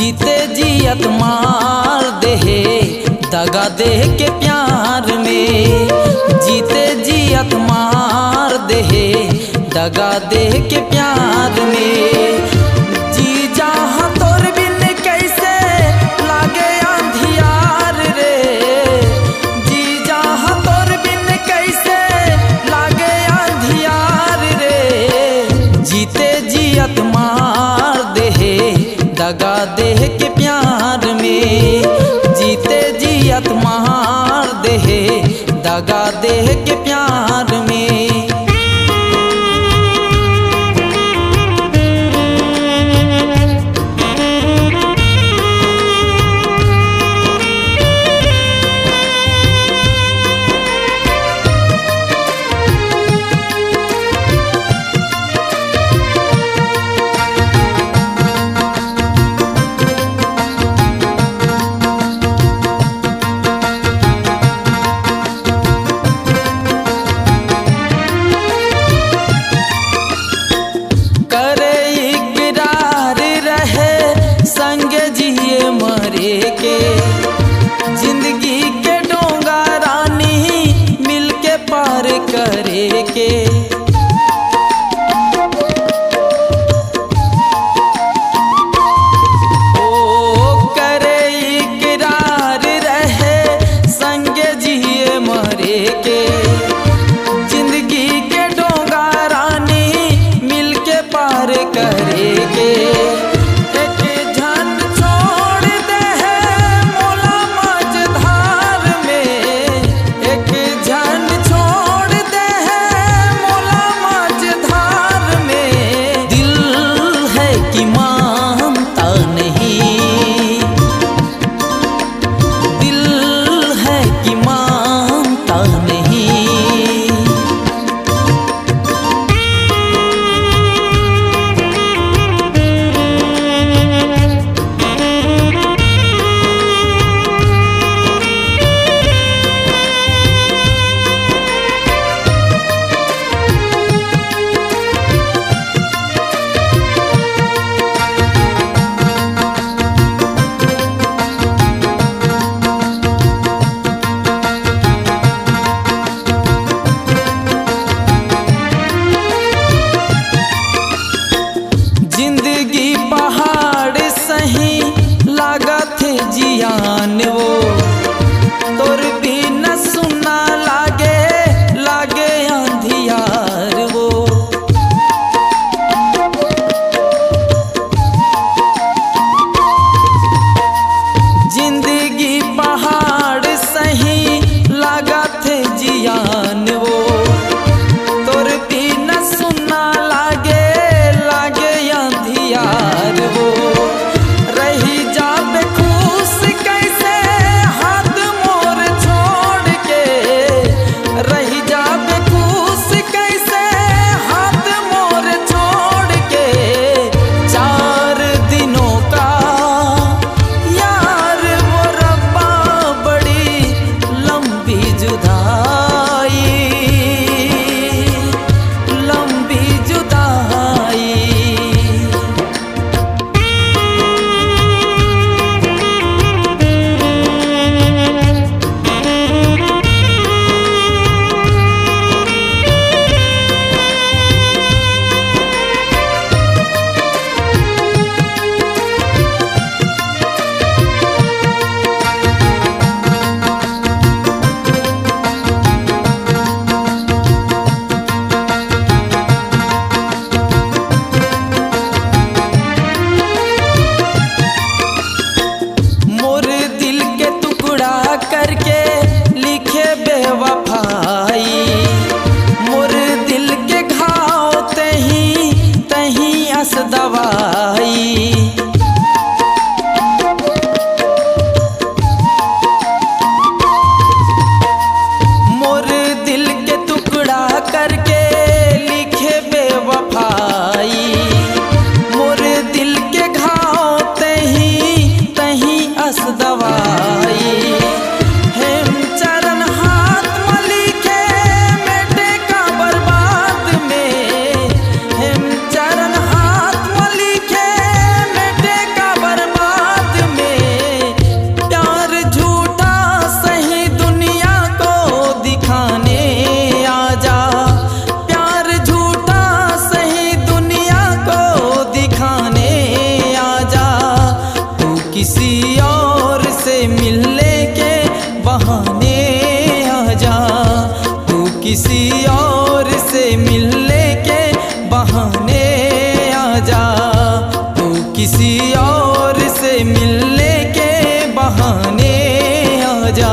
जीते जियत मार दे दगा दे के प्यार में। जीते जियत मार दे दगा दे के प्यार में। जी जहाँ तोर बिन कैसे लागे अंधियार रे। जी जहाँ तोर बिन कैसे लागे अंधियार रे। जीते जियत मार दे दगा दे के प्यार में। जीते जियत मार दे दगा दे के प्यार में। जिंदगी के डोंगा रानी मिलके पार करे के। ओ करे इकरार रहे संगे जिए मरे के। जिंदगी के डोंगा रानी मिलके पार करे के। जिंदगी पहाड़ सही लागत जियान वो। तोर भी न सुना लागे लागे अंधियार वो। जिंदगी पहाड़ सही लागत जियान वो। तोर भी न सुना लागे यार वो। रही जाबे खुश कैसे हाथ मोर छोड़ के। रही जाबे खुश कैसे हाथ मोर छोड़ के। 4 दिनों का यार वो रब्बा बड़ी लंबी जुदाई। लंबी जुदाई। करके लिखे बेवफाई। मोर दिल के घाव तहीं तहीं अस दवाई। मोर दिल के टुकड़ा करके लिखे बेवफाई। मोर दिल के घाव तहीं तहीं अस दवाई। चरण हाथ मलिखे किसी और से मिलने के बहाने आजा,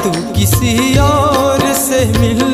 तू किसी और से मिल